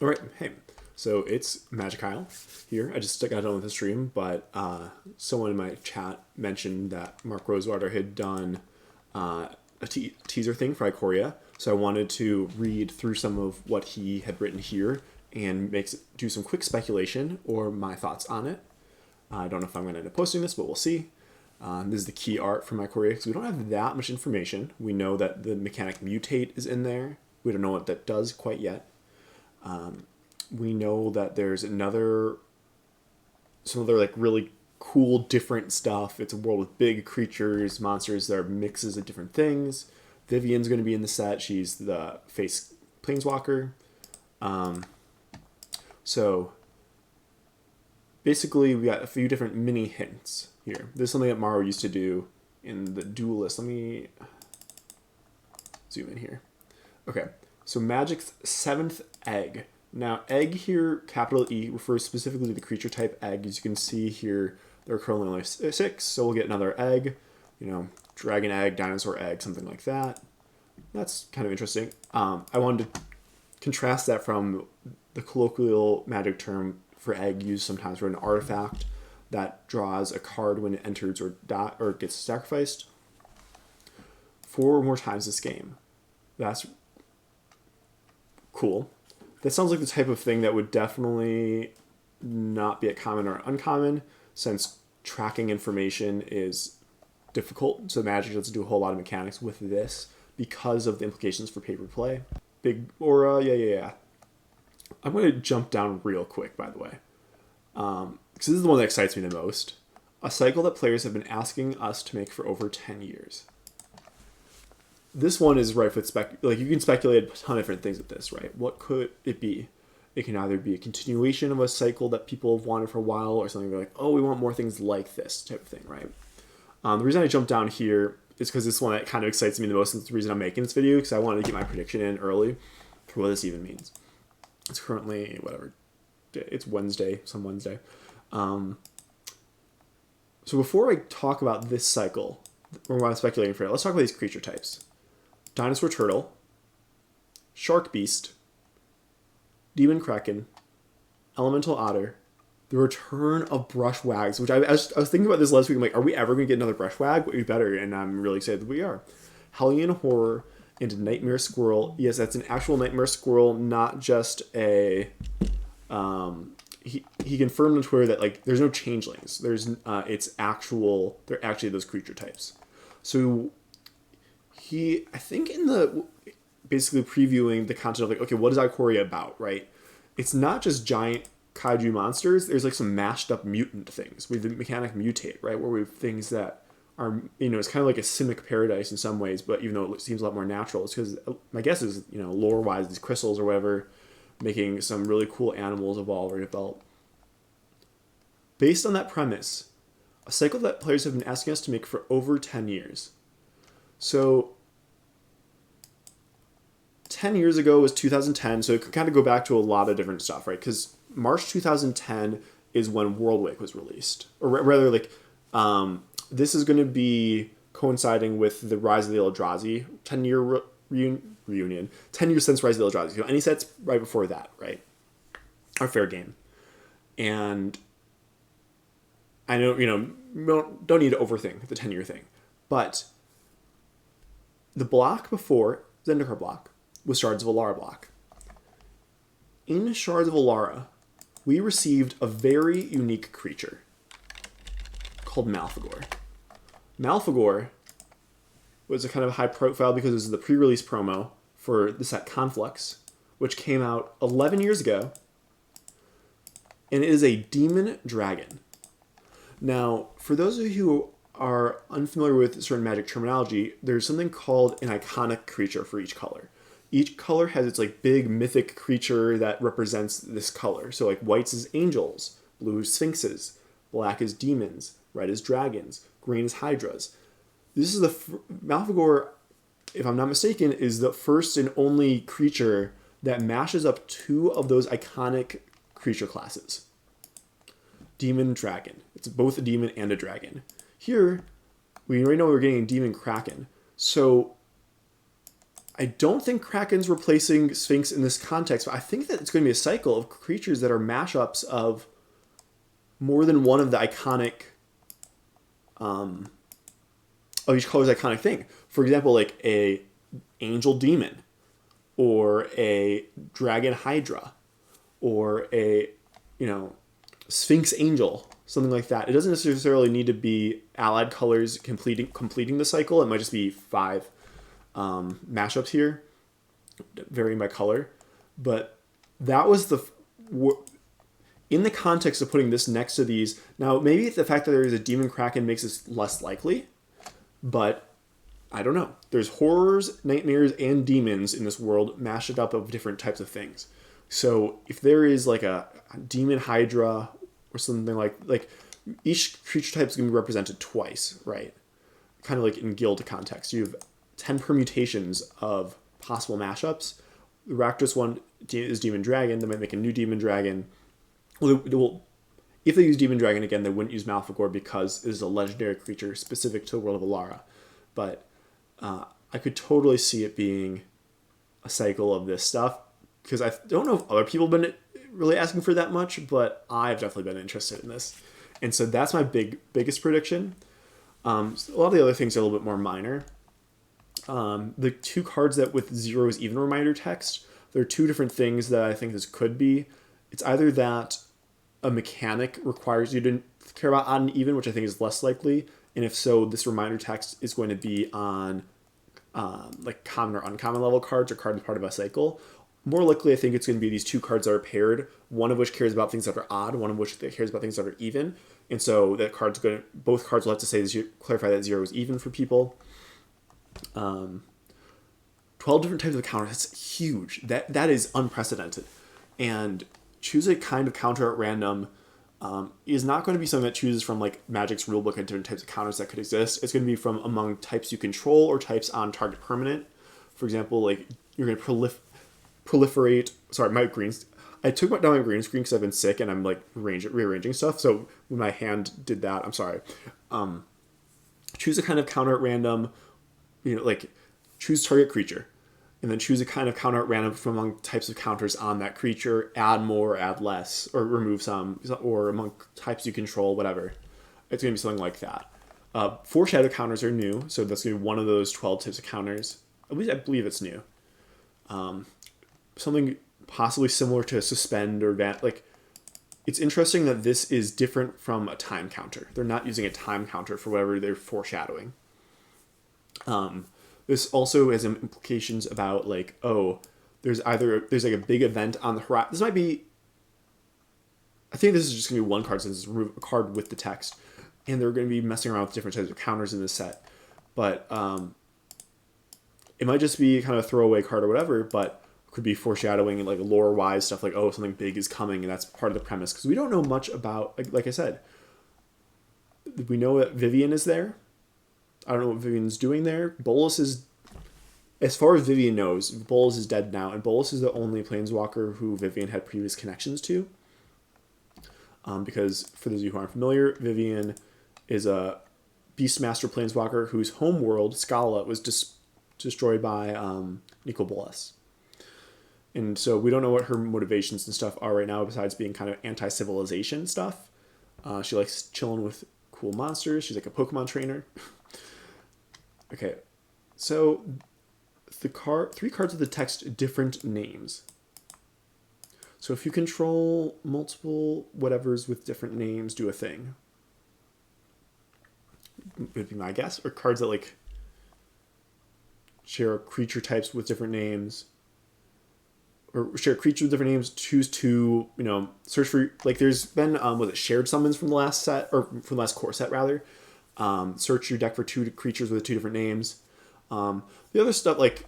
All right, hey. So it's Magic Kyle here. I just got done with the stream, but someone in my chat mentioned that Mark Rosewater had done a teaser thing for Ikoria. So I wanted to read through some of what he had written here and do some quick speculation or my thoughts on it. I don't know if I'm going to end up posting this, but we'll see. This is the key art from Ikoria because we don't have that much information. We know that the mechanic mutate is in there. We don't know what that does quite yet. We know that there's some other like really cool different stuff. It's a world with big creatures, monsters that are mixes of different things. Vivian's going to be in the set. She's the face planeswalker. So basically we got a few different mini hints here. This is something that MaRo used to do in the Duelist. Let me zoom in here. Okay, so Magic's 7th egg. Now, egg here, capital E, refers specifically to the creature type egg. As you can see here, there are currently only 6, so we'll get another egg. You know, dragon egg, dinosaur egg, something like that. That's kind of interesting. I wanted to contrast that from the colloquial Magic term for egg used sometimes for an artifact that draws a card when it enters or gets sacrificed 4 or more times this game. That's cool. That sounds like the type of thing that would definitely not be a common or uncommon, since tracking information is difficult. So Magic doesn't do a whole lot of mechanics with this because of the implications for paper play. Big aura, yeah. I'm going to jump down real quick, by the way, because this is the one that excites me the most. A cycle that players have been asking us to make for over 10 years. This one is rife with like you can speculate a ton of different things with this, right? What could it be? It can either be a continuation of a cycle that people have wanted for a while, or something like, oh, we want more things like this type of thing, right? The reason I jumped down here is because this one that kind of excites me the most, and it's the reason I'm making this video, because I wanted to get my prediction in early for what this even means. It's currently whatever, it's Wednesday, some Wednesday. So before I talk about this cycle, or what I'm speculating for, let's talk about these creature types. Dinosaur Turtle, Shark Beast, Demon Kraken, Elemental Otter, the return of Brushwags, which I was thinking about this last week. I'm like, are we ever going to get another Brushwag? We better, and I'm really excited that we are. Hellion Horror and Nightmare Squirrel. Yes, that's an actual Nightmare Squirrel, not just a... He confirmed on Twitter that like there's no changelings. They're actually those creature types. So I think in the basically previewing the content of like, okay, what is Ikoria about, right? It's not just giant kaiju monsters. There's like some mashed up mutant things. We have the mechanic mutate, right? Where we have things that are, it's kind of like a Simic paradise in some ways, but even though it seems a lot more natural, it's because my guess is, lore wise, these crystals or whatever, making some really cool animals evolve or develop. Based on that premise, a cycle that players have been asking us to make for over 10 years. So 10 years ago was 2010, so it could kind of go back to a lot of different stuff, right? Because March 2010 is when World Wake was released. Or rather, like, this is going to be coinciding with the Rise of the Eldrazi 10-year reunion. 10 years since Rise of the Eldrazi. So any sets right before that, right? Are fair game. And I know, don't need to overthink the 10-year thing. But the block before, Zendikar block, was Shards of Alara block. In Shards of Alara, we received a very unique creature called Malfegor. Malfegor was a kind of high profile because it was the pre-release promo for the set Conflux, which came out 11 years ago, and it is a demon dragon. Now, for those of you who are unfamiliar with certain Magic terminology, there's something called an iconic creature for each color. Each color has its like big mythic creature that represents this color. So like white's is angels, blue is sphinxes, black is demons, red is dragons, green is hydras. This is Malfegor, if I'm not mistaken, is the first and only creature that mashes up 2 of those iconic creature classes. Demon, dragon. It's both a demon and a dragon. Here, we already know we're getting a demon kraken. So I don't think Kraken's replacing Sphinx in this context, but I think that it's going to be a cycle of creatures that are mashups of more than one of the iconic, of each color's iconic thing. For example, like a angel demon, or a dragon hydra, or a, Sphinx angel, something like that. It doesn't necessarily need to be allied colors completing the cycle. It might just be 5 mashups here, varying by color. But that was in the context of putting this next to these. Now, maybe the fact that there is a demon kraken makes this less likely, but I don't know. There's horrors, nightmares, and demons in this world mashed up of different types of things. So if there is like a demon hydra or something like each creature type is going to be represented twice, right? Kind of like in guild context. You have 10 permutations of possible mashups. The Rakdos one is demon dragon. They might make a new demon dragon. Well, if they use demon dragon again, they wouldn't use Malphegor because it is a legendary creature specific to the world of Alara. But I could totally see it being a cycle of this stuff, because I don't know if other people have been really asking for that much, but I've definitely been interested in this. And so that's my biggest prediction. A lot of the other things are a little bit more minor. The 2 cards that with 0 is even reminder text, there are 2 different things that I think this could be. It's either that a mechanic requires you to care about odd and even, which I think is less likely. And if so, this reminder text is going to be on like common or uncommon level cards, or cards part of a cycle. More likely, I think it's going to be these 2 cards that are paired, one of which cares about things that are odd, one of which cares about things that are even. And so both cards will have to say clarify that 0 is even for people. 12 different types of counters. That's huge. That is unprecedented. And choose a kind of counter at random is not going to be something that chooses from like Magic's rulebook and different types of counters that could exist. It's going to be from among types you control or types on target permanent. For example, like you're going to proliferate. Sorry, my greens. I took down my green screen because I've been sick and I'm like rearranging stuff. So when my hand did that, I'm sorry. Choose a kind of counter at random. Like choose target creature, and then choose a kind of counter at random from among types of counters on that creature. Add more, add less, or remove some, or among types you control, whatever. It's going to be something like that. Foreshadow counters are new, so that's going to be one of those 12 types of counters. At least I believe it's new. Something possibly similar to suspend or like. It's interesting that this is different from a time counter. They're not using a time counter for whatever they're foreshadowing. This also has implications about like, there's like a big event on the horizon. This might be, I think this is just going to be one card since it's remove a card with the text, and they're going to be messing around with different types of counters in this set. But it might just be kind of a throwaway card or whatever, but could be foreshadowing and like lore-wise stuff like, something big is coming, and that's part of the premise. Because we don't know much about, like I said, we know that Vivian is there. I don't know what Vivian's doing there. Bolas is, as far as Vivian knows, Bolas is dead now, and Bolas is the only planeswalker who Vivian had previous connections to. Because for those of you who aren't familiar, Vivian is a Beastmaster planeswalker whose home world, Scala, was destroyed by Nicol Bolas. And so we don't know what her motivations and stuff are right now, besides being kind of anti-civilization stuff. She likes chilling with cool monsters. She's like a Pokemon trainer. Okay, so the 3 cards with the text different names. So if you control multiple whatevers with different names, do a thing. Would be my guess. Or cards that like share creature types with different names. Or share creatures with different names. Choose to, search for, like there's been, shared summons from the last set, or from the last core set rather. Search your deck for 2 creatures with 2 different names. The other stuff, like,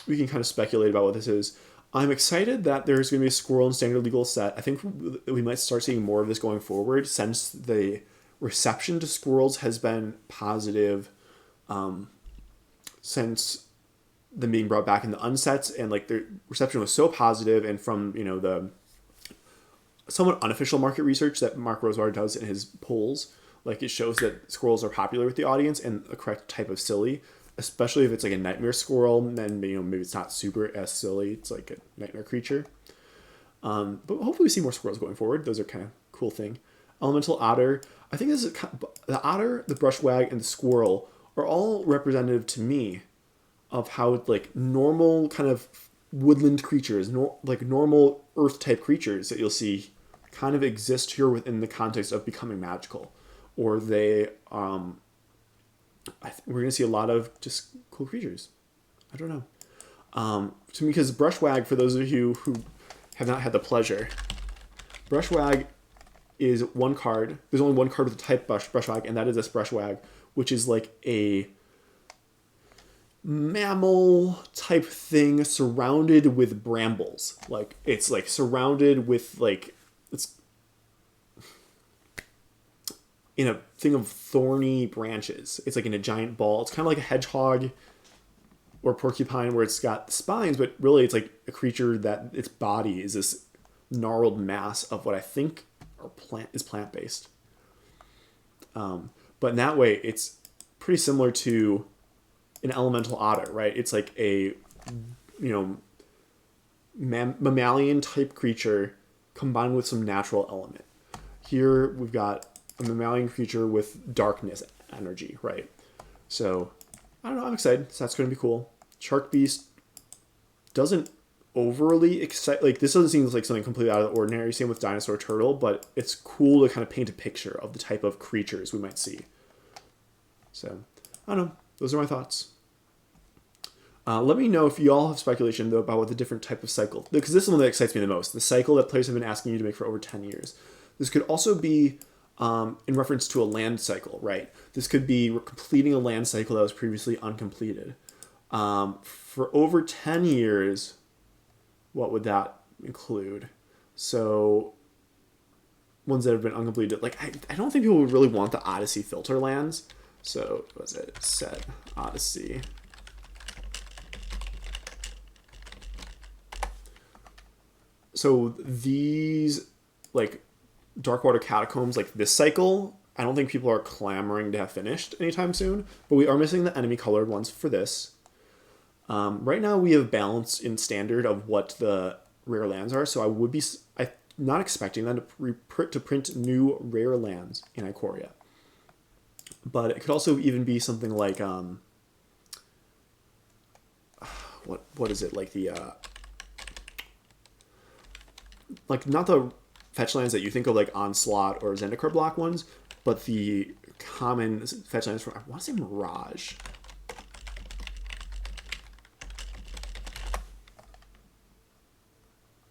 we can kind of speculate about what this is. I'm excited that there's going to be a Squirrel and Standard Legal set. I think we might start seeing more of this going forward, since the reception to Squirrels has been positive since them being brought back in the unsets, and like the reception was so positive, and from the somewhat unofficial market research that Mark Rosewar does in his polls. Like, it shows that squirrels are popular with the audience and the correct type of silly. especially if it's like a nightmare squirrel, then maybe it's not super as silly. It's like a nightmare creature. But hopefully we see more squirrels going forward. Those are kind of cool thing. Elemental otter. I think this is the otter, the brushwag, and the squirrel are all representative to me of how like normal kind of woodland creatures, like normal earth type creatures that you'll see kind of exist here within the context of becoming magical, or they we're gonna see a lot of just cool creatures. I don't know. To me, because brushwag, for those of you who have not had the pleasure, brushwag is one card. There's only one card with the type brushwag, and that is this brushwag, which is like a mammal type thing surrounded with brambles. Like it's like surrounded with like it's in a thing of thorny branches. It's like in a giant ball. It's kind of like a hedgehog or porcupine where it's got spines, but really it's like a creature that its body is this gnarled mass of what I think is plant-based. But in that way, it's pretty similar to an elemental otter, right? It's like a, mammalian type creature combined with some natural element. Here we've got a mammalian creature with darkness energy, right? So, I don't know, I'm excited. So that's going to be cool. Shark Beast doesn't overly excite, like this doesn't seem like something completely out of the ordinary. Same with Dinosaur Turtle, but it's cool to kind of paint a picture of the type of creatures we might see. So, I don't know. Those are my thoughts. Let me know if you all have speculation, though, about what the different type of cycle, because this is the one that excites me the most, the cycle that players have been asking you to make for over 10 years. This could also be in reference to a land cycle, right? This could be completing a land cycle that was previously uncompleted. For over 10 years, what would that include? So, ones that have been uncompleted. Like, I don't think people would really want the Odyssey filter lands. So, what was it? Set Odyssey. So, these, like, Darkwater Catacombs, like this cycle, I don't think people are clamoring to have finished anytime soon. But we are missing the enemy colored ones for this. Right now we have balance in standard of what the rare lands are, so I'm not expecting them to print new rare lands in Ikoria. But it could also even be something like what is it, like the like not the fetch lands that you think of like Onslaught or Zendikar block ones, but the common fetch lands from, I want to say Mirage.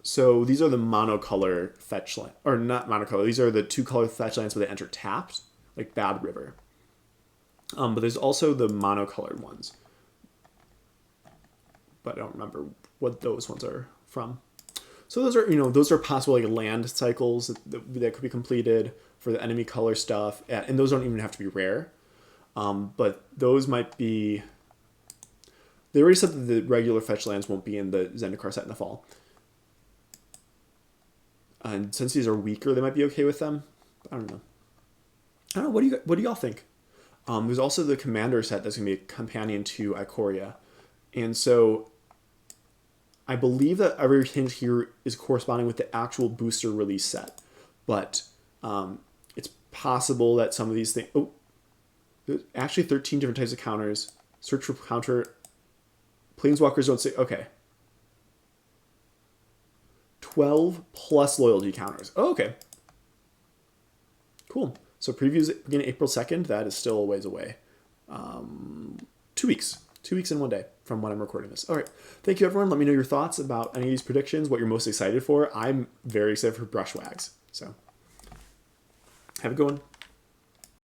So these are the monocolor fetch land, or not monocolor. These are the two color fetch lands where they enter tapped, like Bad River. But there's also the monocolored ones, but I don't remember what those ones are from. So those are possible like land cycles that could be completed for the enemy color stuff, and those don't even have to be rare. But those might be. They already said that the regular fetch lands won't be in the Zendikar set in the fall. And since these are weaker, they might be okay with them. I don't know. What do y'all think? There's also the Commander set that's going to be a companion to Ikoria. And so I believe that every hint here is corresponding with the actual booster release set. But it's possible that some of these things... Oh, there's actually 13 different types of counters. Search for counter... Planeswalkers don't say... Okay. 12 plus loyalty counters. Oh, okay. Cool. So previews beginning April 2nd. That is still a ways away. 2 weeks. 2 weeks and 1 day from when I'm recording this. All right. Thank you, everyone. Let me know your thoughts about any of these predictions, what you're most excited for. I'm very excited for Brushwags. So have a good one.